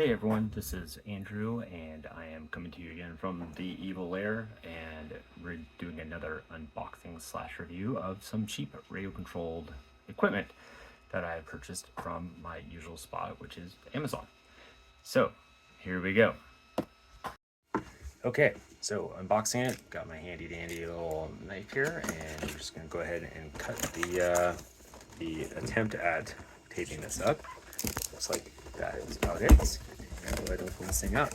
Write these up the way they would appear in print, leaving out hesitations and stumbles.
Hey everyone, this is Andrew, and I am coming to you again from the Evil Lair, and we're doing another unboxing slash review of some cheap radio-controlled equipment that I purchased from my usual spot, which is Amazon. So, here we go. Okay, so unboxing it, got my handy dandy little knife here, and I'm just gonna go ahead and cut the attempt at taping this up. Looks like that is about it. And go ahead and open this thing up.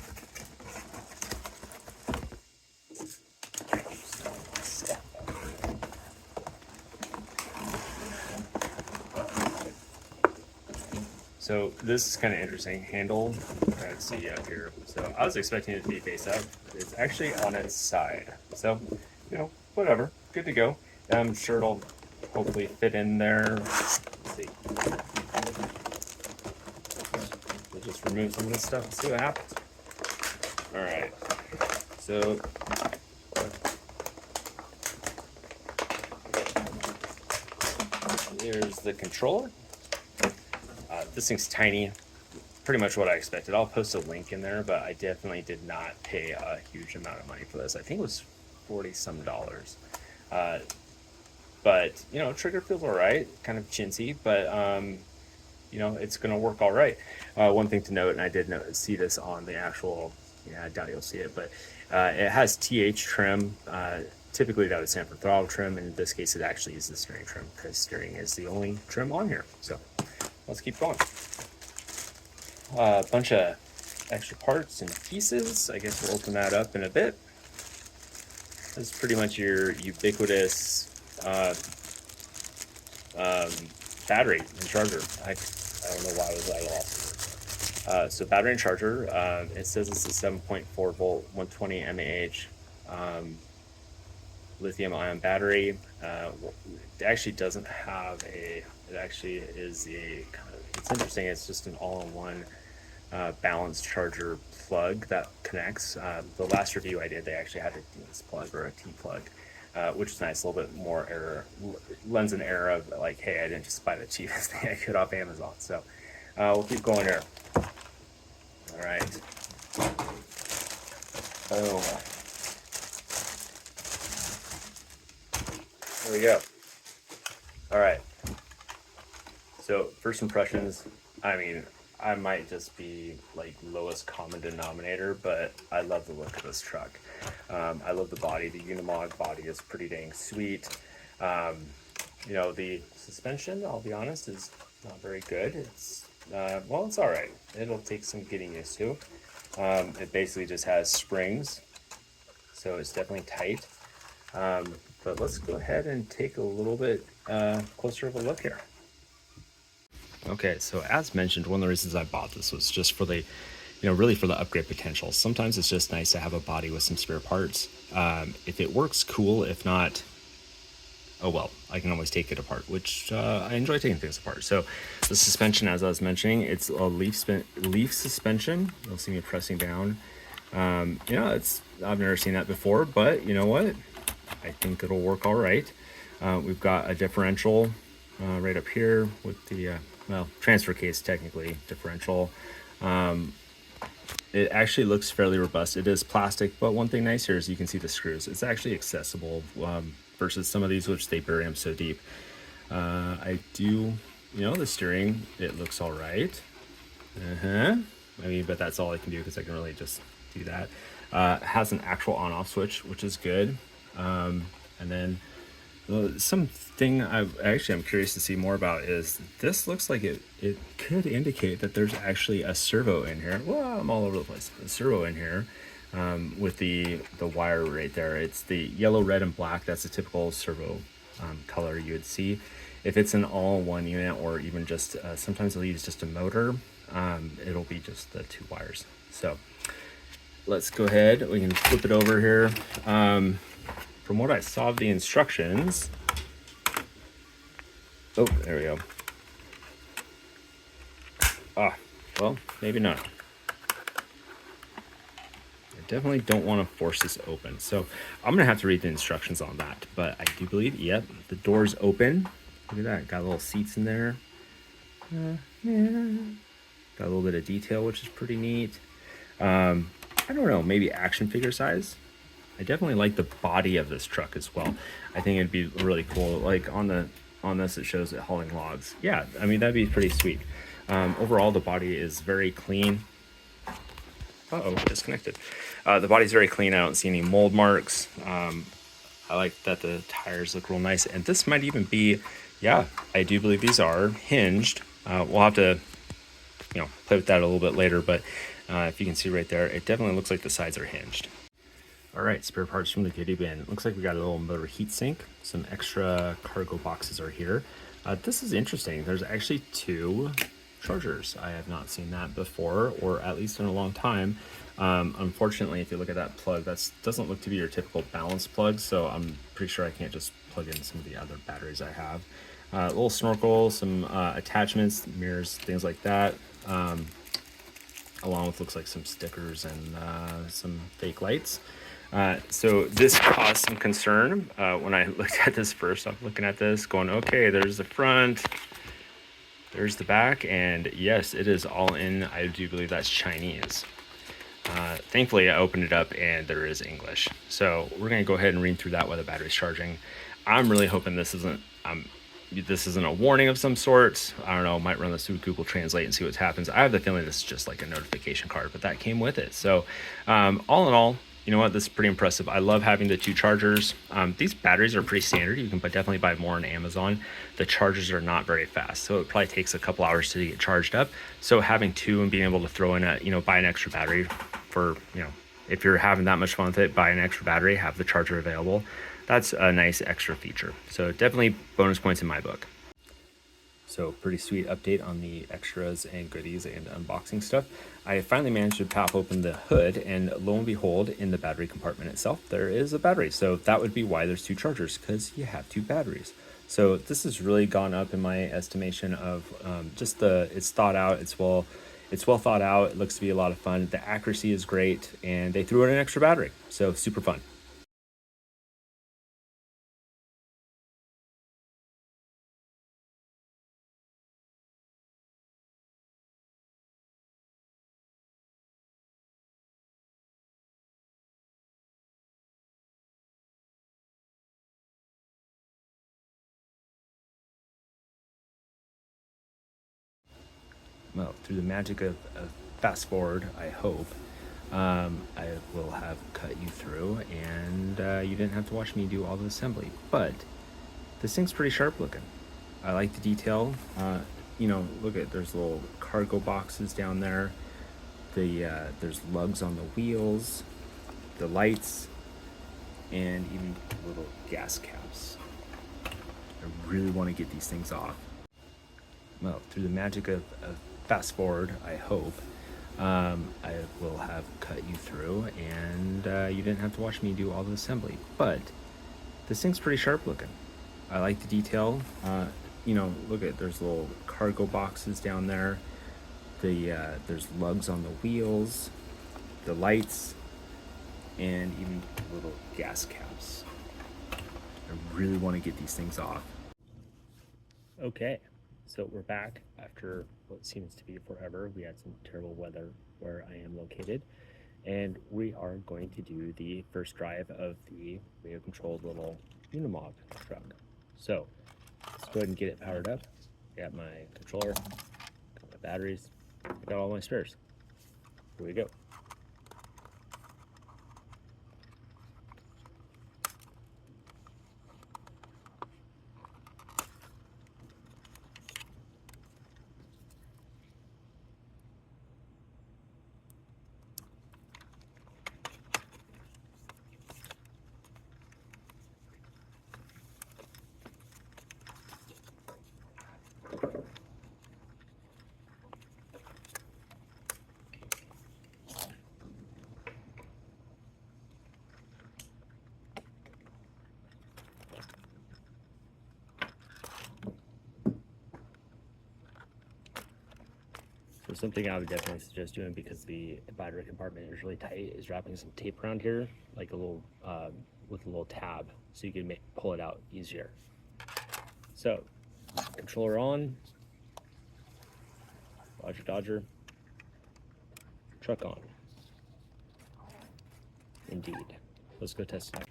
So this is kind of interesting. Handle, let's see up here. So I was expecting it to be face up. It's actually on its side. So, whatever. Good to go. I'm sure it'll hopefully fit in there. Let's see. We'll just remove some of this stuff and see what happens. All right. So here's the controller. This thing's tiny, pretty much what I expected. I'll post a link in there, but I definitely did not pay a huge amount of money for this. I think it was $40-some. But trigger feels all right, kind of chintzy, but it's gonna work all right. One thing to note, and I did see this on the actual, I doubt you'll see it, but it has TH trim. Typically that would stand for throttle trim, and in this case it actually is the steering trim, because steering is the only trim on here. So let's keep going. A bunch of extra parts and pieces. I guess we'll open that up in a bit. This is pretty much your ubiquitous battery and charger. I don't know why I was at a loss. So battery and charger. It says it's a 7.4 volt, 120 mAh lithium ion battery. It actually doesn't have a. It actually is a kind of. It's interesting. It's just an all-in-one balanced charger plug that connects. The last review I did, they actually had a DS plug or a T plug, which is nice. A little bit more error, lends an error of like, hey, I didn't just buy the cheapest thing I could off Amazon. So we'll keep going here. All right. Oh. There we go. All right. So first impressions, I mean, I might just be like lowest common denominator, but I love the look of this truck. I love the body. The Unimog body is pretty dang sweet. The suspension, I'll be honest, is not very good. It's it's all right. It'll take some getting used to. It basically just has springs, so it's definitely tight. But let's go ahead and take a little bit closer of a look here. Okay, so as mentioned, one of the reasons I bought this was just for the, really for the upgrade potential. Sometimes it's just nice to have a body with some spare parts. If it works, cool. If not, oh well, I can always take it apart, which I enjoy taking things apart. So the suspension, as I was mentioning, it's a leaf suspension. You'll see me pressing down. I've never seen that before, but you know what? I think it'll work all right. We've got a differential right up here with the transfer case, technically differential. It actually looks fairly robust. It is plastic, but one thing nice here is you can see the screws. It's actually accessible versus some of these which they bury them so deep. I do, the steering, it looks all right. But that's all I can do because I can really just do that. It has an actual on-off switch, which is good. And then something I'm curious to see more about is this looks like it could indicate that there's actually a servo in here. Well, I'm all over the place. A servo in here with the wire right there. It's the yellow, red, and black. That's a typical servo color you would see. If it's an all-in-one unit or even just sometimes they'll use just a motor, it'll be just the two wires. So let's go ahead. We can flip it over here. From what I saw of the instructions, oh, there we go. Well, maybe not. I definitely don't want to force this open. So I'm going to have to read the instructions on that. But I do believe, yep, the door's open. Look at that, got little seats in there. Yeah. Got a little bit of detail, which is pretty neat. I don't know, maybe action figure size. I definitely like the body of this truck as well. I think it'd be really cool. Like on this, it shows it hauling logs. Yeah, I mean, that'd be pretty sweet. Overall, the body is very clean. Uh-oh, disconnected. The body's very clean. I don't see any mold marks. I like that the tires look real nice. And this might even be, yeah, I do believe these are hinged. We'll have to, play with that a little bit later. But if you can see right there, it definitely looks like the sides are hinged. All right, spare parts from the goodie bin. Looks like we got a little motor heat sink. Some extra cargo boxes are here. This is interesting. There's actually 2 chargers. I have not seen that before, or at least in a long time. Unfortunately, if you look at that plug, that doesn't look to be your typical balance plug, so I'm pretty sure I can't just plug in some of the other batteries I have. A little snorkel, some attachments, mirrors, things like that, along with looks like some stickers and some fake lights. So this caused some concern when I looked at this first. I'm looking at this going, okay, there's the front, there's the back, and yes, it is all in. I do believe that's Chinese. Thankfully, I opened it up and there is English. So we're going to go ahead and read through that while the battery's charging. I'm really hoping this isn't a warning of some sort. I don't know, might run this through Google Translate and see what happens. I have the feeling this is just like a notification card, but that came with it. So all in all, you know what, this is pretty impressive. I love having the 2 chargers. These batteries are pretty standard. You can definitely buy more on Amazon. The chargers are not very fast, so it probably takes a couple hours to get charged up. So having 2 and being able to throw in buy an extra battery for, if you're having that much fun with it, buy an extra battery, have the charger available. That's a nice extra feature. So definitely bonus points in my book. So pretty sweet update on the extras and goodies and unboxing stuff. I finally managed to pop open the hood, and lo and behold, in the battery compartment itself, there is a battery. So that would be why there's 2 chargers, because you have 2 batteries. So this has really gone up in my estimation of it's thought out, it's well thought out, it looks to be a lot of fun, the accuracy is great, and they threw in an extra battery. So super fun. Well, through the magic of fast forward, I hope, I will have cut you through and you didn't have to watch me do all the assembly. But this thing's pretty sharp looking. I like the detail. Look at, there's little cargo boxes down there. There's lugs on the wheels, the lights, and even little gas caps. I really want to get these things off. Well, through the magic of fast forward, I hope, I will have cut you through and you didn't have to watch me do all the assembly. But this thing's pretty sharp looking. I like the detail. Look at, there's little cargo boxes down there. There's lugs on the wheels, the lights, and even little gas caps. I really want to get these things off. Okay, so we're back after what seems to be forever. We had some terrible weather where I am located, and we are going to do the first drive of the radio controlled little Unimog truck. So let's go ahead and get it powered up. Got my controller, got my batteries, I got all my spares. Here we go. So something I would definitely suggest doing, because the battery compartment is really tight, is wrapping some tape around here, like a little, with a little tab, so you can pull it out easier. So, controller on, Roger Dodger, truck on. Indeed. Let's go test it out.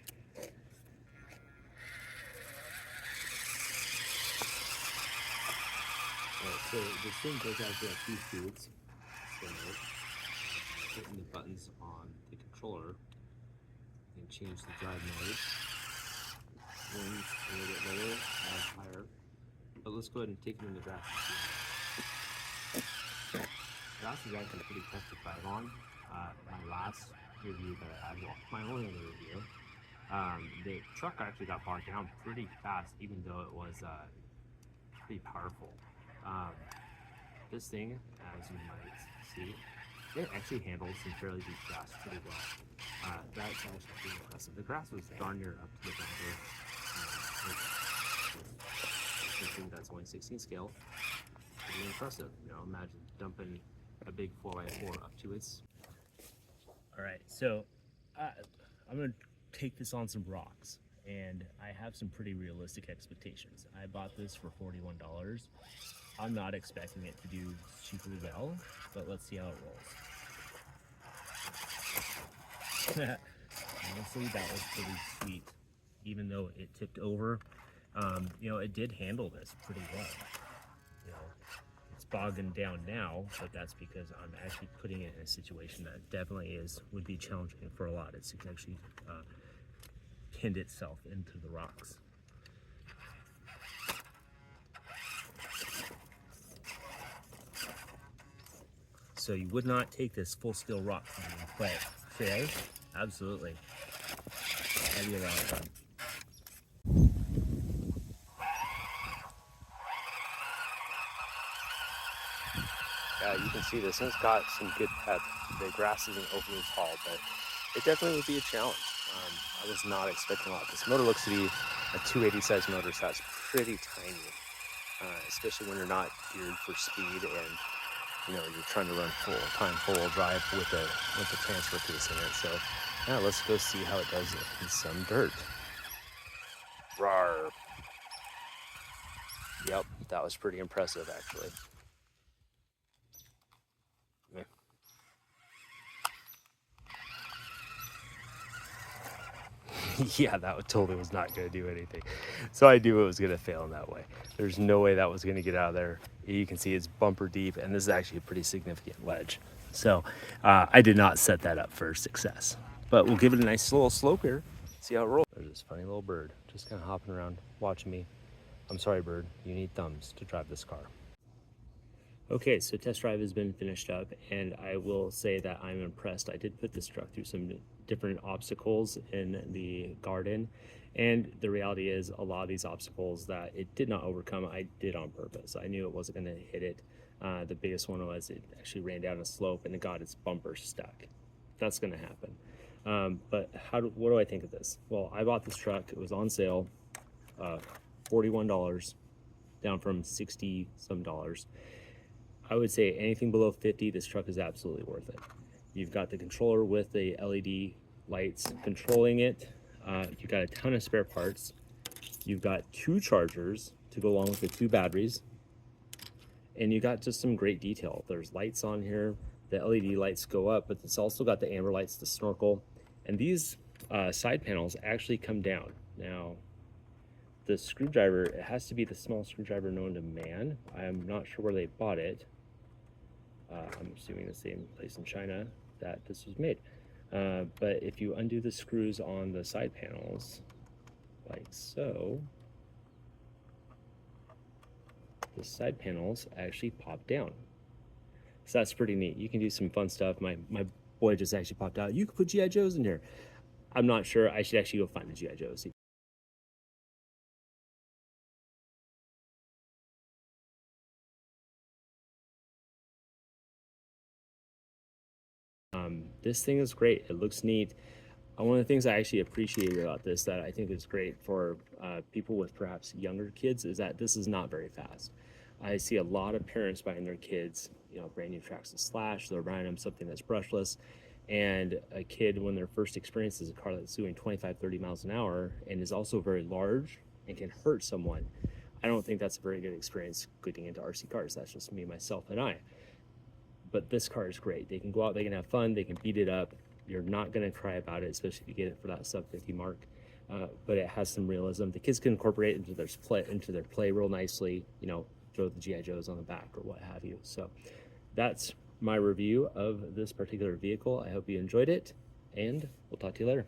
Alright, so this thing goes out to 2 speeds. So, hitting the buttons on the controller, you can change the drive mode. One's a little bit lower, one's higher. But let's go ahead and take it in the grass and see. Grass is actually pretty tough to drive on. My last review that I had, well, my only other review, the truck actually got bogged down pretty fast, even though it was pretty powerful. This thing, as you might see, it actually handles some fairly deep grass pretty well. That's actually pretty impressive. The grass was darn near up to the bumper. Something that's only 16 scale. Pretty impressive. You know, imagine dumping a big 4x4 up to its. All right, so I'm gonna take this on some rocks, and I have some pretty realistic expectations. I bought this for $41. I'm not expecting it to do super well, but let's see how it rolls. Honestly, that was pretty sweet. Even though it tipped over, you know, it did handle this pretty well. You know, it's bogging down now, but that's because I'm actually putting it in a situation that definitely would be challenging for a lot. It's actually pinned itself into the rocks. So you would not take this full scale rock from me, but today, absolutely. That'd be a lot of fun. You can see this one's got some good pep. The grass isn't overly tall, but it definitely would be a challenge. I was not expecting a lot. This motor looks to be a 280 size motor, so that's pretty tiny, especially when you're not geared for speed and you know you're trying to run full drive with the transfer case in it. So yeah, let's go see how it does in some dirt. Rawr. Yep, that was pretty impressive actually. Yeah, that totally was not going to do anything. So I knew it was going to fail in that way. There's no way that was going to get out of there. You can see it's bumper deep, and this is actually a pretty significant ledge. So I did not set that up for success. But we'll give it a nice little slope here, see how it rolls. There's this funny little bird just kind of hopping around, watching me. I'm sorry, bird, you need thumbs to drive this car. Okay, so test drive has been finished up, and I will say that I'm impressed. I did put this truck through some different obstacles in the garden, and the reality is a lot of these obstacles that it did not overcome, I did on purpose. I knew it wasn't going to hit it. The biggest one was it actually ran down a slope and it got its bumper stuck. That's going to happen. But what do I think of this? Well, I bought this truck. It was on sale, $41, down from 60 some dollars. I would say anything below 50, this truck is absolutely worth it. You've got the controller with the LED lights controlling it. You've got a ton of spare parts. You've got 2 chargers to go along with the 2 batteries. And you got just some great detail. There's lights on here. The LED lights go up, but it's also got the amber lights, the snorkel. And these side panels actually come down. Now, the screwdriver, it has to be the small screwdriver known to man. I'm not sure where they bought it. I'm assuming the same place in China that this was made. But if you undo the screws on the side panels, like so, the side panels actually pop down. So that's pretty neat. You can do some fun stuff. My boy just actually popped out. You could put G.I. Joes in here. I'm not sure. I should actually go find the G.I. Joes. This thing is great. It looks neat. One of the things I actually appreciate about this that I think is great for people with perhaps younger kids is that this is not very fast. I see a lot of parents buying their kids, you know, brand new Traxxas Slash. They're buying them something that's brushless. And a kid, when their first experience is a car that's doing 25, 30 miles an hour and is also very large and can hurt someone, I don't think that's a very good experience getting into RC cars. That's just me, myself, and I. But this car is great. They can go out, they can have fun, they can beat it up. You're not going to cry about it, especially if you get it for that sub 50 mark. But it has some realism. The kids can incorporate it into their play real nicely. You know, throw the GI Joes on the back or what have you. So that's my review of this particular vehicle. I hope you enjoyed it, and we'll talk to you later.